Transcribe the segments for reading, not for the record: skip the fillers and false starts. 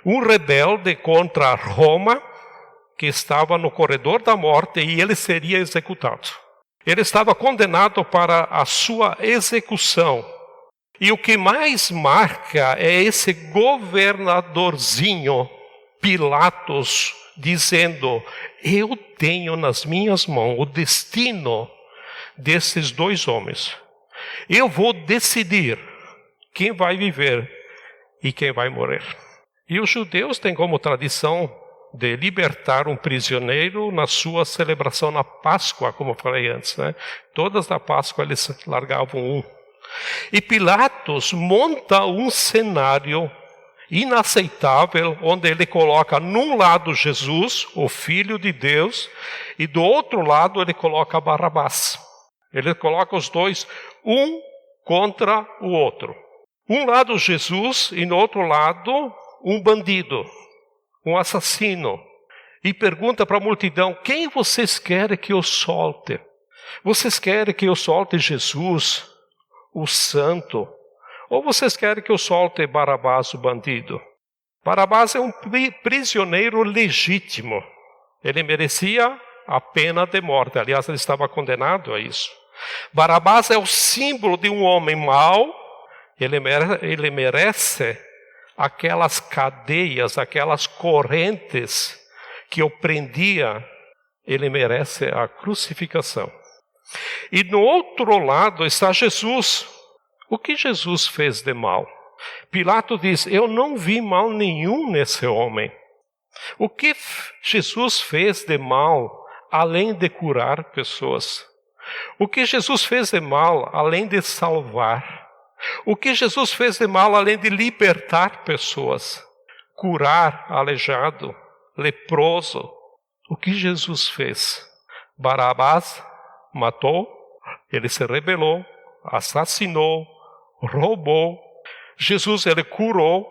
um rebelde contra Roma, que estava no corredor da morte e ele seria executado. Ele estava condenado para a sua execução. E o que mais marca é esse governadorzinho, Pilatos, dizendo: eu tenho nas minhas mãos o destino desses dois homens. Eu vou decidir quem vai viver e quem vai morrer. E os judeus têm como tradição de libertar um prisioneiro na sua celebração na Páscoa, como eu falei antes, né? Todas na Páscoa eles largavam um. E Pilatos monta um cenário inaceitável, onde ele coloca num lado Jesus, o Filho de Deus, e do outro lado ele coloca Barabás. Ele coloca os dois, um contra o outro. Um lado Jesus e no outro lado um bandido, um assassino. E pergunta para a multidão: quem vocês querem que eu solte? Vocês querem que eu solte Jesus, o santo? Ou vocês querem que eu solte Barabás, o bandido? Barabás é um prisioneiro legítimo. Ele merecia a pena de morte. Aliás, ele estava condenado a isso. Barabás é o símbolo de um homem mau. Ele merece aquelas cadeias, aquelas correntes que o prendia. Ele merece a crucificação. E no outro lado está Jesus. O que Jesus fez de mal? Pilatos diz: eu não vi mal nenhum nesse homem. O que Jesus fez de mal, além de curar pessoas? O que Jesus fez de mal, além de salvar? O que Jesus fez de mal, além de libertar pessoas? Curar aleijado, leproso. O que Jesus fez? Barabás matou, ele se rebelou, assassinou, roubou. Jesus, ele curou,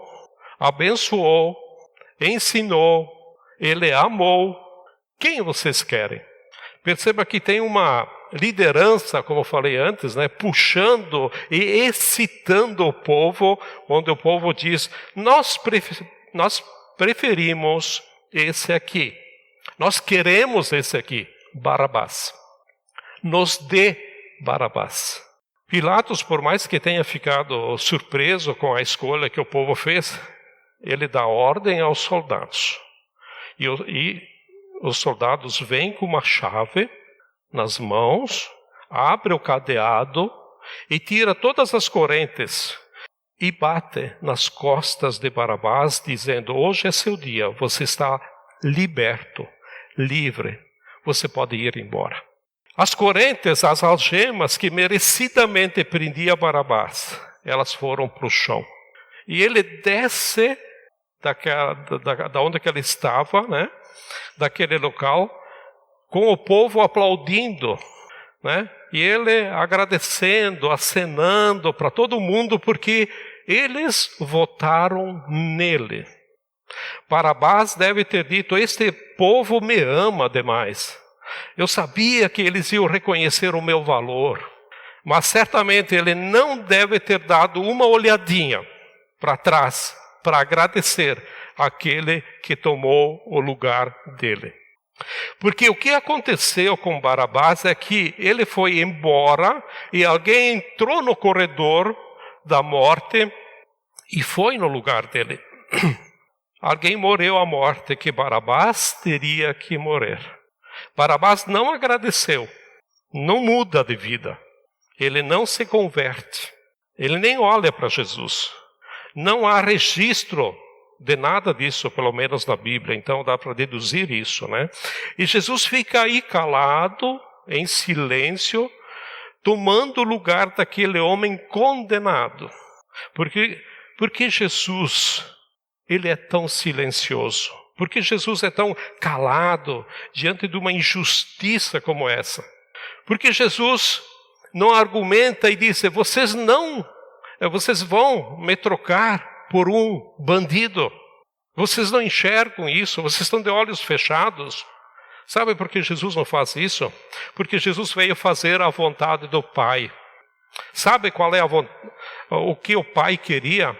abençoou, ensinou, ele amou. Quem vocês querem? Perceba que tem uma liderança, como eu falei antes, né, puxando e excitando o povo, onde o povo diz: nós preferimos esse aqui. Nós queremos esse aqui, Barabás. Nos dê Barabás. Pilatos, por mais que tenha ficado surpreso com a escolha que o povo fez, ele dá ordem aos soldados. E os soldados vêm com uma chave nas mãos, abre o cadeado e tira todas as correntes e bate nas costas de Barabás, dizendo: hoje é seu dia, você está liberto, livre, você pode ir embora. As correntes, as algemas que merecidamente prendia Barabás, elas foram para o chão. E ele desce da onde que ele estava, né, daquele local, com o povo aplaudindo, né, e ele agradecendo, acenando para todo mundo, porque eles votaram nele. Barabás deve ter dito: este povo me ama demais. Eu sabia que eles iam reconhecer o meu valor, mas certamente ele não deve ter dado uma olhadinha para trás para agradecer aquele que tomou o lugar dele. Porque o que aconteceu com Barabás é que ele foi embora e alguém entrou no corredor da morte e foi no lugar dele. Alguém morreu a morte que Barabás teria que morrer. Barabás não agradeceu, não muda de vida, ele não se converte, ele nem olha para Jesus. Não há registro de nada disso, pelo menos na Bíblia, então dá para deduzir isso, né? E Jesus fica aí calado, em silêncio, tomando o lugar daquele homem condenado. Porque Jesus, ele é tão silencioso? Porque Jesus é tão calado diante de uma injustiça como essa? Porque Jesus não argumenta e diz: vocês vão me trocar por um bandido. Vocês não enxergam isso, vocês estão de olhos fechados. Sabe por que Jesus não faz isso? Porque Jesus veio fazer a vontade do Pai. Sabe qual é o que o Pai queria?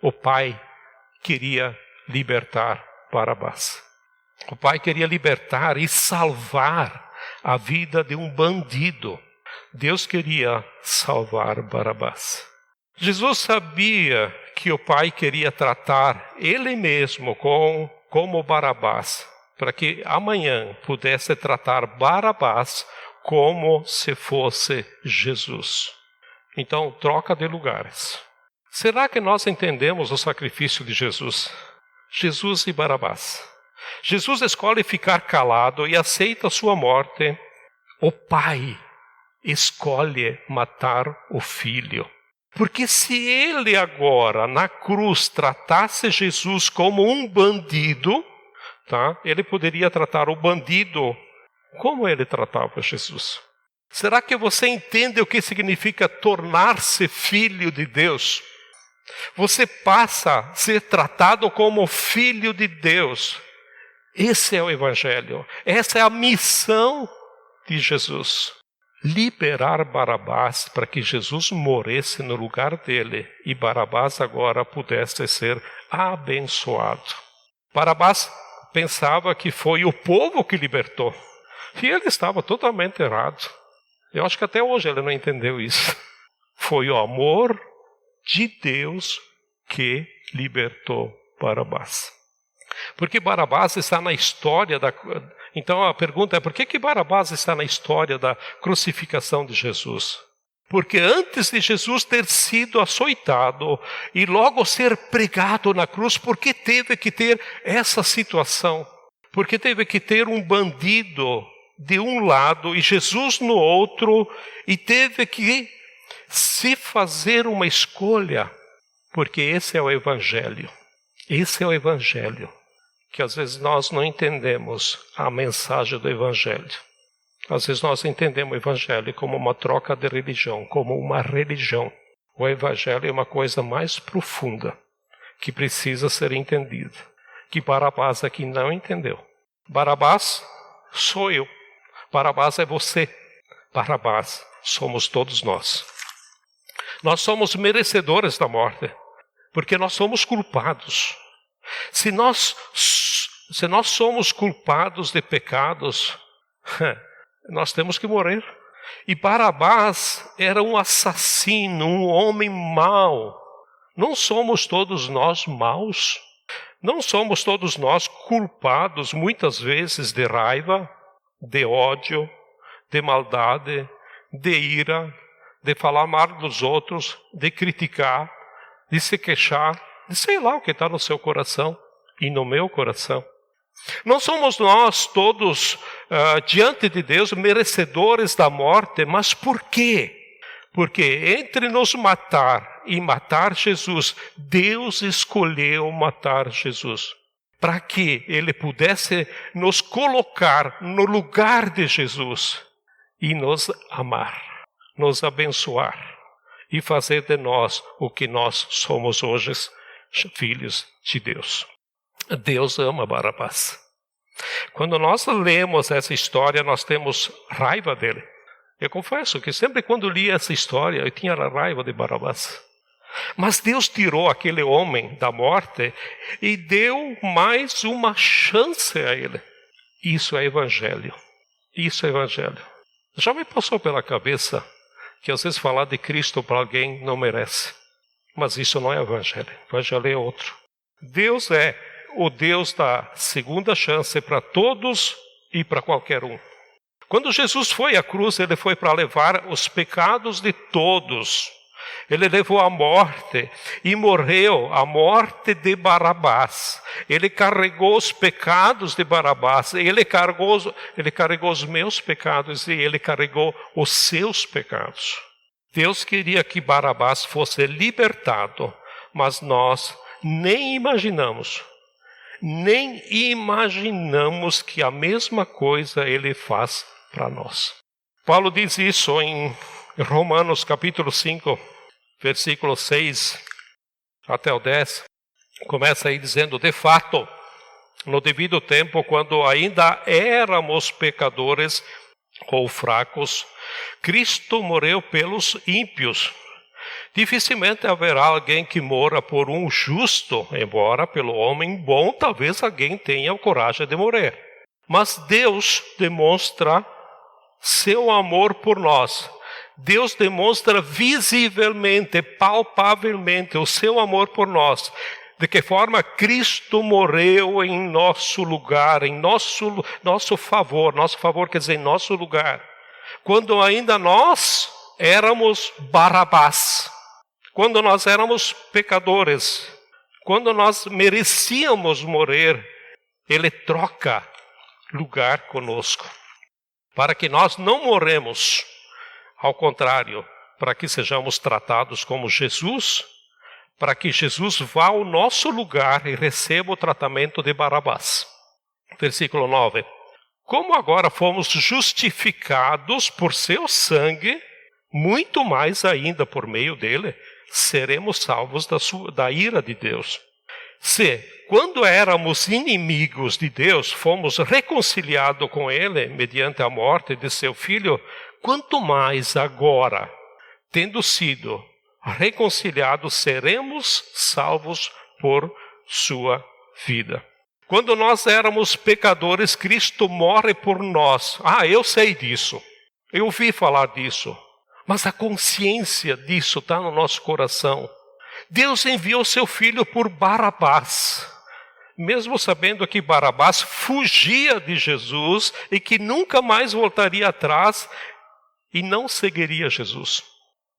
O Pai queria libertar Barabás. O pai queria libertar e salvar a vida de um bandido. Deus queria salvar Barabás. Jesus sabia que o pai queria tratar ele mesmo como Barabás, para que amanhã pudesse tratar Barabás como se fosse Jesus. Então, troca de lugares. Será que nós entendemos o sacrifício de Jesus? Jesus e Barabás. Jesus escolhe ficar calado e aceita sua morte. O pai escolhe matar o filho. Porque se ele agora, na cruz, tratasse Jesus como um bandido, tá? Ele poderia tratar o bandido como ele tratava Jesus. Será que você entende o que significa tornar-se filho de Deus? Você passa a ser tratado como filho de Deus. Esse é o Evangelho. Essa é a missão de Jesus. Liberar Barabás para que Jesus morresse no lugar dele e Barabás agora pudesse ser abençoado. Barabás pensava que foi o povo que libertou. E ele estava totalmente errado. Eu acho que até hoje ele não entendeu isso. Foi o amor de Deus que libertou Barabás. Porque Barabás está na história da... Então a pergunta é, por que Barabás está na história da crucificação de Jesus? Porque antes de Jesus ter sido açoitado e logo ser pregado na cruz, por que teve que ter essa situação? Porque teve que ter um bandido de um lado e Jesus no outro, e teve que se fazer uma escolha, porque esse é o Evangelho. Esse é o Evangelho, que às vezes nós não entendemos a mensagem do Evangelho. Às vezes nós entendemos o Evangelho como uma troca de religião, como uma religião. O Evangelho é uma coisa mais profunda, que precisa ser entendida, que Barabás aqui não entendeu. Barabás sou eu. Barabás é você. Barabás somos todos nós. Nós somos merecedores da morte, porque nós somos culpados. Se nós somos culpados de pecados, nós temos que morrer. E Barabás era um assassino, um homem mau. Não somos todos nós maus? Não somos todos nós culpados muitas vezes de raiva, de ódio, de maldade, de ira, de falar mal dos outros, de criticar, de se queixar, de sei lá o que está no seu coração e no meu coração. Não somos nós todos, diante de Deus, merecedores da morte, mas por quê? Porque entre nos matar e matar Jesus, Deus escolheu matar Jesus, para que Ele pudesse nos colocar no lugar de Jesus e nos amar, nos abençoar e fazer de nós o que nós somos hoje, filhos de Deus. Deus ama Barabás. Quando nós lemos essa história, nós temos raiva dele. Eu confesso que sempre quando li essa história, eu tinha raiva de Barabás. Mas Deus tirou aquele homem da morte e deu mais uma chance a ele. Isso é Evangelho. Isso é Evangelho. Já me passou pela cabeça que às vezes falar de Cristo para alguém não merece. Mas isso não é Evangelho. Evangelho é outro. Deus é o Deus da segunda chance para todos e para qualquer um. Quando Jesus foi à cruz, ele foi para levar os pecados de todos. Ele levou a morte e morreu a morte de Barabás. Ele carregou os pecados de Barabás. Ele carregou os meus pecados e ele carregou os seus pecados. Deus queria que Barabás fosse libertado, mas nós nem imaginamos que a mesma coisa ele faz para nós. Paulo diz isso em Romanos capítulo 5, versículo 6 até o 10. Começa aí dizendo: de fato, no devido tempo, quando ainda éramos pecadores ou fracos, Cristo morreu pelos ímpios. Dificilmente haverá alguém que morra por um justo, embora pelo homem bom, talvez alguém tenha a coragem de morrer. Mas Deus demonstra seu amor por nós. Deus demonstra visivelmente, palpavelmente o seu amor por nós. De que forma Cristo morreu em nosso lugar, em nosso favor. Nosso favor quer dizer em nosso lugar. Quando ainda nós éramos Barabás. Quando nós éramos pecadores. Quando nós merecíamos morrer. Ele troca lugar conosco. Para que nós não morremos. Ao contrário, para que sejamos tratados como Jesus, para que Jesus vá ao nosso lugar e receba o tratamento de Barabás. Versículo 9. Como agora fomos justificados por seu sangue, muito mais ainda por meio dele, seremos salvos da ira de Deus. Se, quando éramos inimigos de Deus, fomos reconciliados com ele, mediante a morte de seu Filho, quanto mais agora, tendo sido reconciliados, seremos salvos por sua vida. Quando nós éramos pecadores, Cristo morre por nós. Eu sei disso. Eu ouvi falar disso. Mas a consciência disso está no nosso coração. Deus enviou seu Filho por Barabás. Mesmo sabendo que Barabás fugia de Jesus e que nunca mais voltaria atrás e não seguiria Jesus.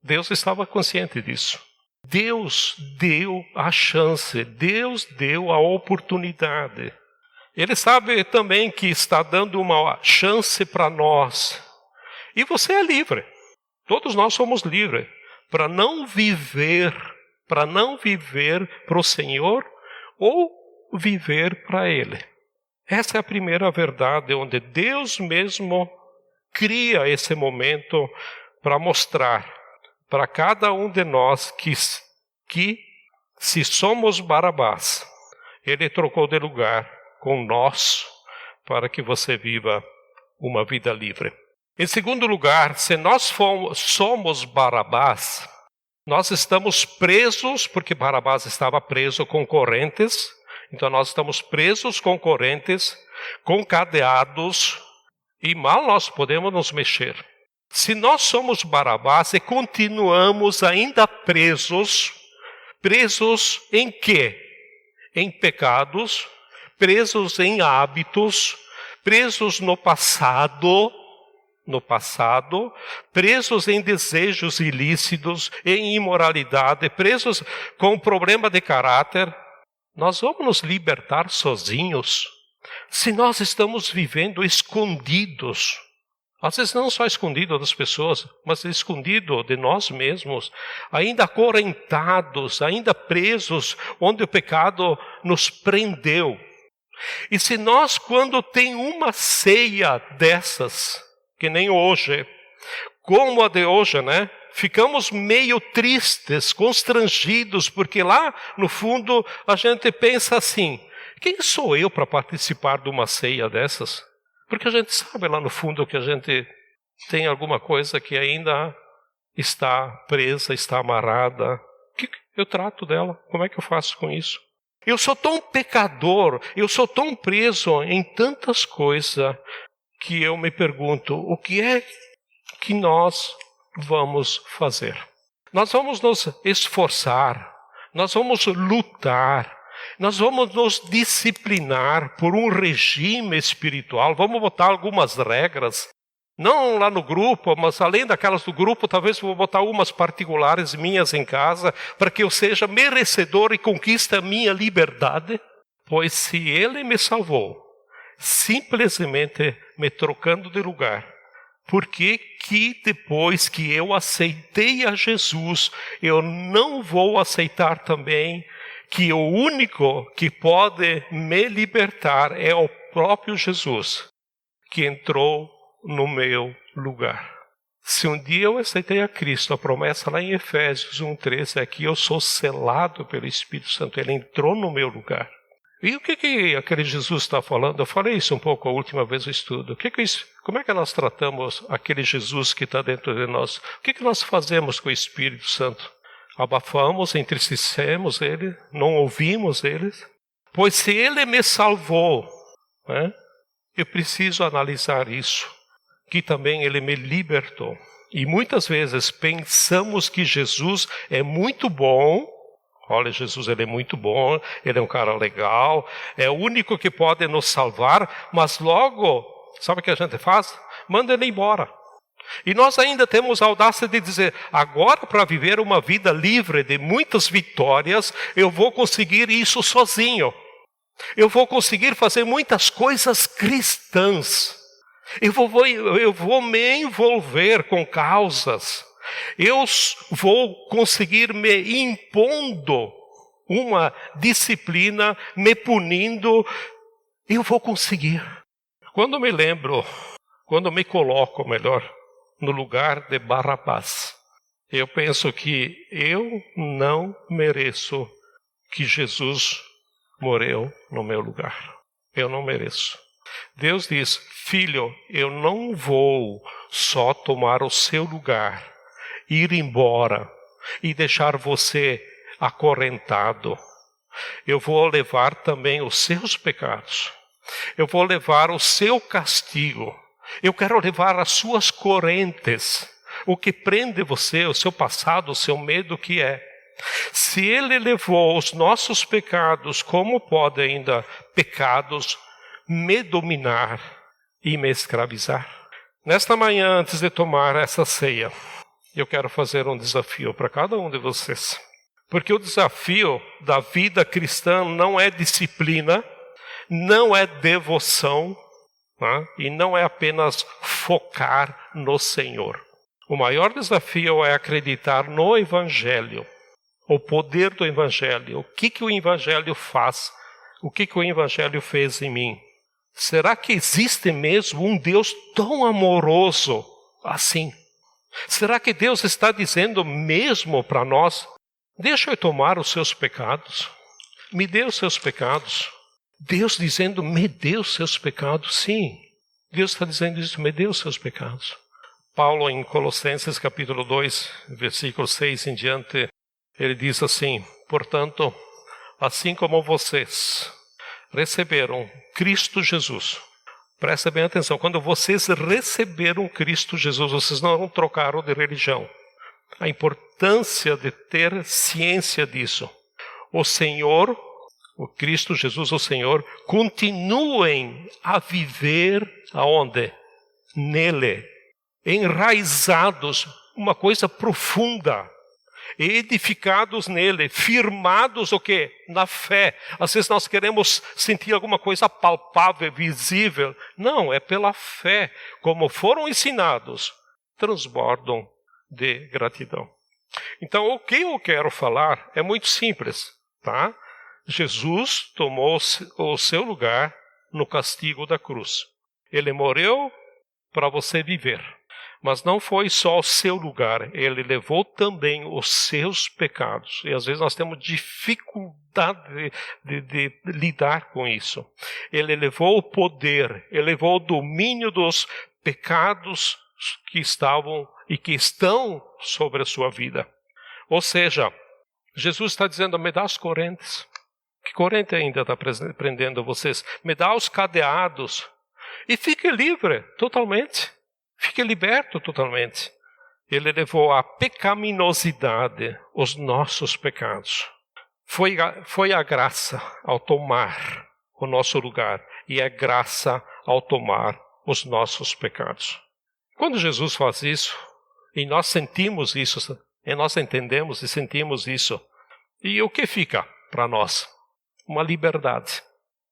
Deus estava consciente disso. Deus deu a chance, Deus deu a oportunidade. Ele sabe também que está dando uma chance para nós. E você é livre. Todos nós somos livres para não viver para o Senhor ou viver para Ele. Essa é a primeira verdade, onde Deus mesmo cria esse momento para mostrar para cada um de nós que se somos Barabás, Ele trocou de lugar com nós para que você viva uma vida livre. Em segundo lugar, se nós somos Barabás, nós estamos presos, porque Barabás estava preso com correntes, então nós estamos presos com correntes, com cadeados, e mal nós podemos nos mexer. Se nós somos Barabás e continuamos ainda presos em quê? Em pecados, presos em hábitos, presos no passado, presos em desejos ilícitos, em imoralidade, presos com problema de caráter, nós vamos nos libertar sozinhos se nós estamos vivendo escondidos. Às vezes não só escondido das pessoas, mas escondido de nós mesmos, ainda acorrentados, ainda presos, onde o pecado nos prendeu. E se nós, quando tem uma ceia dessas, que nem hoje, como a de hoje, né? Ficamos meio tristes, constrangidos, porque lá no fundo a gente pensa assim, quem sou eu para participar de uma ceia dessas? Porque a gente sabe lá no fundo que a gente tem alguma coisa que ainda está presa, está amarrada. O que eu trato dela? Como é que eu faço com isso? Eu sou tão pecador, eu sou tão preso em tantas coisas que eu me pergunto, o que é que nós vamos fazer? Nós vamos nos esforçar, nós vamos lutar, nós vamos nos disciplinar por um regime espiritual, vamos botar algumas regras, não lá no grupo, mas além daquelas do grupo, talvez vou botar umas particulares minhas em casa, para que eu seja merecedor e conquiste a minha liberdade. Pois se Ele me salvou, simplesmente me trocando de lugar, por que depois que eu aceitei a Jesus, eu não vou aceitar também que o único que pode me libertar é o próprio Jesus, que entrou no meu lugar? Se um dia eu aceitei a Cristo, a promessa lá em Efésios 1:13 é que eu sou selado pelo Espírito Santo, Ele entrou no meu lugar. E o que aquele Jesus está falando? Eu falei isso um pouco a última vez no estudo. Como é que nós tratamos aquele Jesus que está dentro de nós? O que nós fazemos com o Espírito Santo? abafamos, entristecemos Ele, não ouvimos Ele. Pois se Ele me salvou, eu preciso analisar isso, que também Ele me libertou. E muitas vezes pensamos que Jesus é muito bom. Olha, Jesus, Ele é muito bom, Ele é um cara legal, é o único que pode nos salvar, mas logo, sabe o que a gente faz? Manda Ele embora. E nós ainda temos a audácia de dizer, agora para viver uma vida livre de muitas vitórias, eu vou conseguir isso sozinho. Eu vou conseguir fazer muitas coisas cristãs. Eu vou me envolver com causas. Eu vou conseguir me impondo uma disciplina, me punindo. Eu vou conseguir. Quando me coloco melhor, no lugar de Barrabás, eu penso que eu não mereço que Jesus morreu no meu lugar. Eu não mereço. Deus diz, filho, eu não vou só tomar o seu lugar, ir embora e deixar você acorrentado. Eu vou levar também os seus pecados. Eu vou levar o seu castigo. Eu quero levar as suas correntes. O que prende você, o seu passado, o seu medo que é. Se Ele levou os nossos pecados, como pode ainda pecados me dominar e me escravizar? Nesta manhã, antes de tomar essa ceia, eu quero fazer um desafio para cada um de vocês. Porque o desafio da vida cristã não é disciplina, não é devoção, e não é apenas focar no Senhor. O maior desafio é acreditar no Evangelho, o poder do Evangelho. O que o Evangelho faz? O que o Evangelho fez em mim? Será que existe mesmo um Deus tão amoroso assim? Será que Deus está dizendo mesmo para nós, deixa eu tomar os seus pecados? Me dê os seus pecados. Deus dizendo, me dê os seus pecados. Sim, Deus está dizendo isso, me dê os seus pecados. Paulo, em Colossenses capítulo 2, versículo 6 em diante, ele diz assim, portanto, assim como vocês receberam Cristo Jesus, presta bem atenção, quando vocês receberam Cristo Jesus, vocês não trocaram de religião. A importância de ter ciência disso. O Senhor, o Cristo Jesus, o Senhor, continuem a viver aonde? Nele. Enraizados, uma coisa profunda. Edificados nele, firmados o quê? Na fé. Às vezes nós queremos sentir alguma coisa palpável, visível. Não, é pela fé. Como foram ensinados, transbordam de gratidão. Então, o que eu quero falar é muito simples, tá? Jesus tomou o seu lugar no castigo da cruz. Ele morreu para você viver. Mas não foi só o seu lugar, Ele levou também os seus pecados. E às vezes nós temos dificuldade de lidar com isso. Ele levou o poder, Ele levou o domínio dos pecados que estavam e que estão sobre a sua vida. Ou seja, Jesus está dizendo, me dá as correntes. Que corrente ainda está prendendo vocês? Me dá os cadeados. E fique livre totalmente. Fique liberto totalmente. Ele levou a pecaminosidade, os nossos pecados. Foi a graça ao tomar o nosso lugar. E é graça ao tomar os nossos pecados. Quando Jesus faz isso, e nós sentimos isso, e nós entendemos e sentimos isso, e o que fica para nós? Uma liberdade.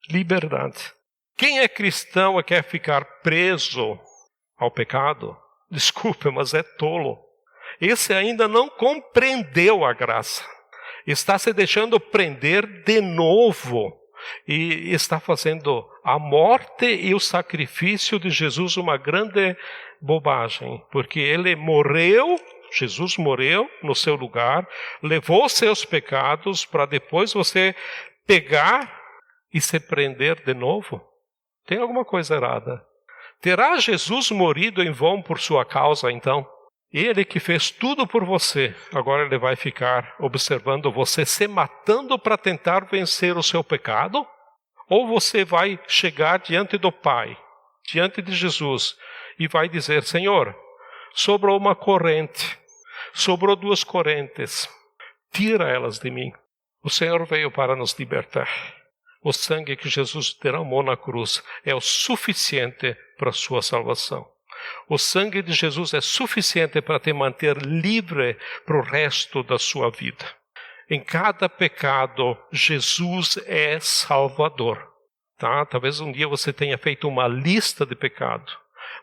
Liberdade. Quem é cristão e quer ficar preso ao pecado, desculpe, mas é tolo. Esse ainda não compreendeu a graça. Está se deixando prender de novo. E está fazendo a morte e o sacrifício de Jesus uma grande bobagem. Porque ele morreu, Jesus morreu no seu lugar, levou seus pecados para depois você pegar e se prender de novo. Tem alguma coisa errada. Terá Jesus morrido em vão por sua causa, então? Ele que fez tudo por você, agora ele vai ficar observando você se matando para tentar vencer o seu pecado? Ou você vai chegar diante do Pai, diante de Jesus, e vai dizer: Senhor, sobrou uma corrente, sobrou 2 correntes, tira elas de mim. O Senhor veio para nos libertar. O sangue que Jesus derramou na cruz é o suficiente para a sua salvação. O sangue de Jesus é suficiente para te manter livre para o resto da sua vida. Em cada pecado, Jesus é Salvador. Tá? Talvez um dia você tenha feito uma lista de pecados,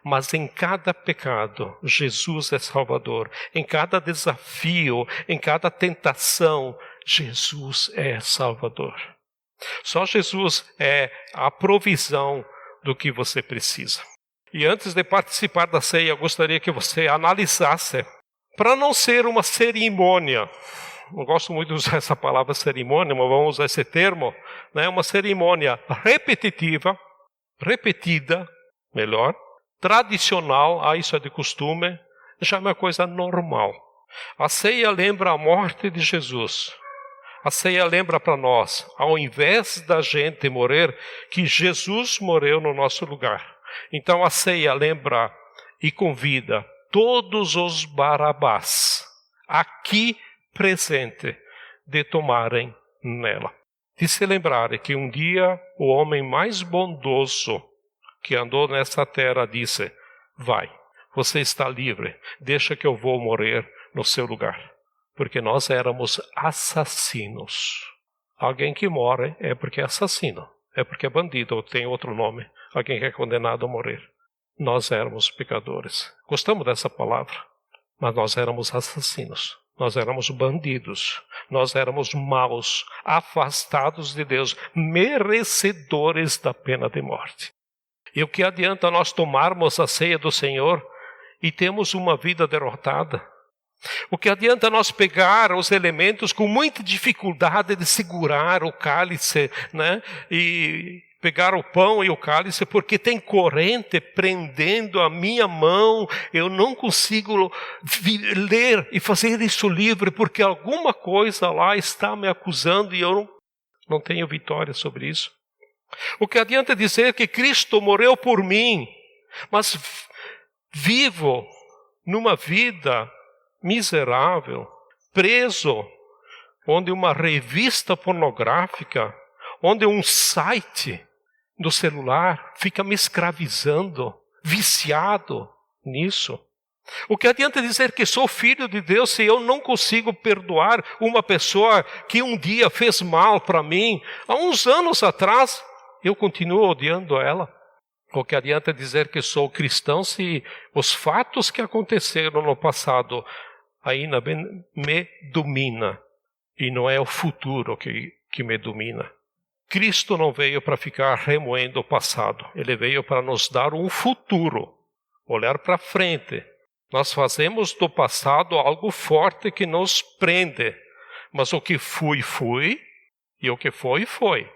mas em cada pecado, Jesus é Salvador. Em cada desafio, em cada tentação, Jesus é Salvador. Só Jesus é a provisão do que você precisa. E antes de participar da ceia, eu gostaria que você analisasse, para não ser uma cerimônia. Não gosto muito de usar essa palavra cerimônia, mas vamos usar esse termo, né? Uma cerimônia repetitiva, repetida, melhor, tradicional, isso é de costume, já é uma coisa normal. A ceia lembra a morte de Jesus. A ceia lembra para nós, ao invés da gente morrer, que Jesus morreu no nosso lugar. Então a ceia lembra e convida todos os Barabás aqui presente de tomarem nela. De se lembrarem que um dia o homem mais bondoso que andou nessa terra disse: vai, você está livre, deixa que eu vou morrer no seu lugar. Porque nós éramos assassinos. Alguém que morre é porque é assassino, é porque é bandido ou tem outro nome. Alguém que é condenado a morrer. Nós éramos pecadores. Gostamos dessa palavra, mas nós éramos assassinos. Nós éramos bandidos. Nós éramos maus, afastados de Deus, merecedores da pena de morte. E o que adianta nós tomarmos a ceia do Senhor e temos uma vida derrotada? O que adianta nós pegar os elementos com muita dificuldade de segurar o cálice, né? E pegar o pão e o cálice, porque tem corrente prendendo a minha mão, eu não consigo ler e fazer isso livre, porque alguma coisa lá está me acusando e eu não tenho vitória sobre isso. O que adianta dizer que Cristo morreu por mim, mas vivo numa vida miserável, preso, onde uma revista pornográfica, onde um site do celular fica me escravizando, viciado nisso. O que adianta dizer que sou filho de Deus se eu não consigo perdoar uma pessoa que um dia fez mal para mim? Há uns anos atrás, eu continuo odiando ela. O que adianta dizer que sou cristão se os fatos que aconteceram no passado ainda me domina, e não é o futuro que me domina. Cristo não veio para ficar remoendo o passado, ele veio para nos dar um futuro, olhar para frente. Nós fazemos do passado algo forte que nos prende, mas o que fui, e o que foi.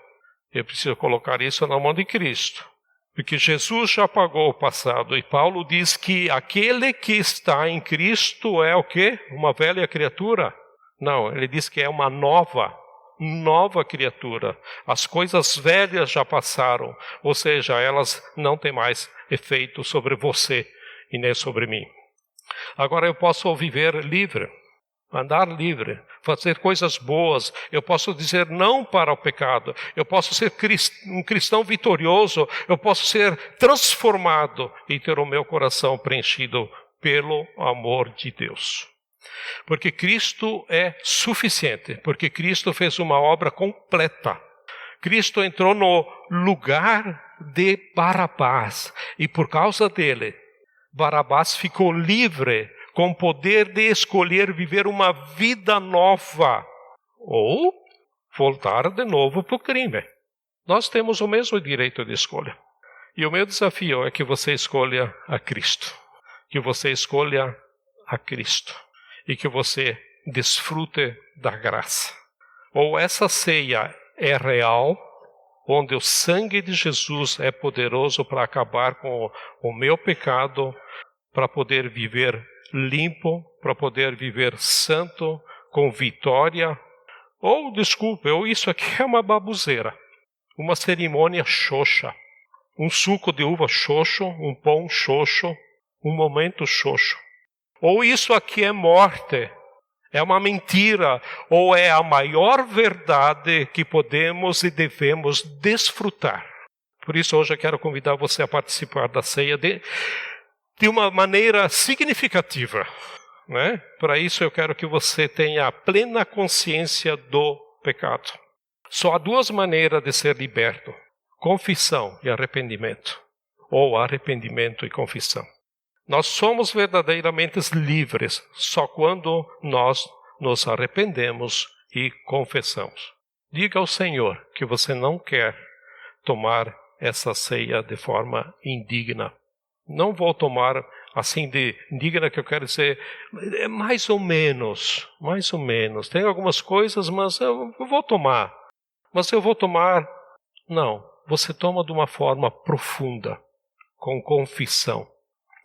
Eu preciso colocar isso na mão de Cristo. Porque Jesus já pagou o passado. E Paulo diz que aquele que está em Cristo é o quê? Uma velha criatura? Não, ele diz que é uma nova criatura. As coisas velhas já passaram. Ou seja, elas não têm mais efeito sobre você e nem sobre mim. Agora eu posso viver livre. Andar livre, fazer coisas boas, eu posso dizer não para o pecado, eu posso ser um cristão vitorioso, eu posso ser transformado e ter o meu coração preenchido pelo amor de Deus. Porque Cristo é suficiente, porque Cristo fez uma obra completa. Cristo entrou no lugar de Barabás e por causa dele, Barabás ficou livre, com o poder de escolher viver uma vida nova ou voltar de novo para o crime. Nós temos o mesmo direito de escolha. E o meu desafio é que você escolha a Cristo. Que você escolha a Cristo. E que você desfrute da graça. Ou essa ceia é real, onde o sangue de Jesus é poderoso para acabar com o meu pecado, para poder viver limpo, para poder viver santo, com vitória. Ou, desculpe, ou isso aqui é uma baboseira, uma cerimônia xoxa, um suco de uva xoxo, um pão xoxo, um momento xoxo. Ou isso aqui é morte, é uma mentira, ou é a maior verdade que podemos e devemos desfrutar. Por isso hoje eu quero convidar você a participar da ceia de uma maneira significativa, né? Para isso eu quero que você tenha plena consciência do pecado. Só há duas maneiras de ser liberto: confissão e arrependimento, ou arrependimento e confissão. Nós somos verdadeiramente livres só quando nós nos arrependemos e confessamos. Diga ao Senhor que você não quer tomar essa ceia de forma indigna. Não vou tomar assim de indigna, que eu quero dizer, é mais ou menos. Tem algumas coisas, mas eu vou tomar. Mas eu vou tomar... Não, você toma de uma forma profunda, com confissão.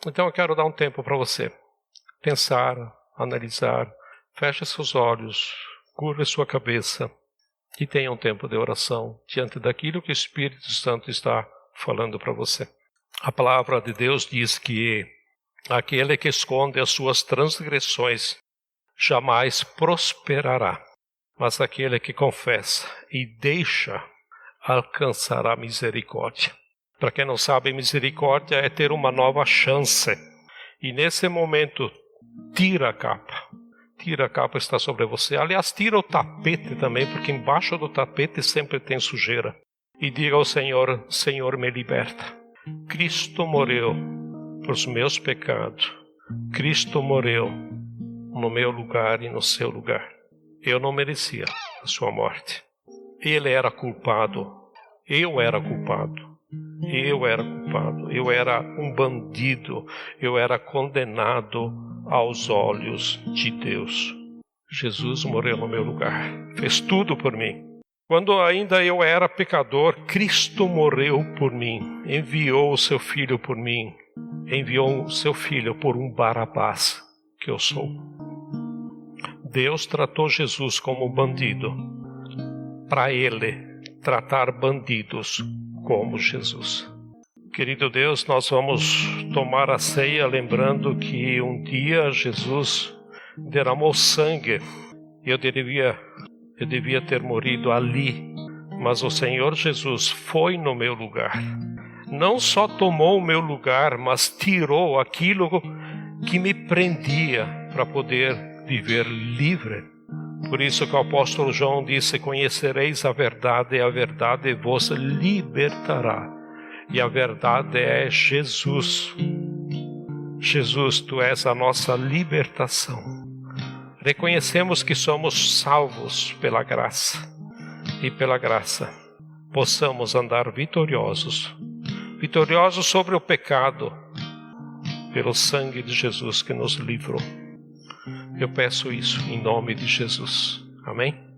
Então eu quero dar um tempo para você pensar, analisar, feche seus olhos, curva sua cabeça e tenha um tempo de oração diante daquilo que o Espírito Santo está falando para você. A palavra de Deus diz que aquele que esconde as suas transgressões jamais prosperará, mas aquele que confessa e deixa alcançará misericórdia. Para quem não sabe, misericórdia é ter uma nova chance. E nesse momento, tira a capa. Tira a capa, está sobre você. Aliás, tira o tapete também, porque embaixo do tapete sempre tem sujeira. E diga ao Senhor: Senhor, me liberta. Cristo morreu por os meus pecados. Cristo morreu no meu lugar e no seu lugar. Eu não merecia a sua morte. Ele era culpado. Eu era culpado. Eu era culpado. Eu era um bandido. Eu era condenado aos olhos de Deus. Jesus morreu no meu lugar. Fez tudo por mim. Quando ainda eu era pecador, Cristo morreu por mim. Enviou o seu Filho por mim. Enviou o seu Filho por um Barabás que eu sou. Deus tratou Jesus como um bandido, para Ele tratar bandidos como Jesus. Querido Deus, nós vamos tomar a ceia lembrando que um dia Jesus derramou sangue. Eu devia ter morrido ali, mas o Senhor Jesus foi no meu lugar. Não só tomou o meu lugar, mas tirou aquilo que me prendia para poder viver livre. Por isso que o apóstolo João disse: conhecereis a verdade vos libertará. E a verdade é Jesus. Jesus, tu és a nossa libertação. Reconhecemos que somos salvos pela graça. E pela graça possamos andar vitoriosos sobre o pecado, pelo sangue de Jesus que nos livrou. Eu peço isso em nome de Jesus. Amém?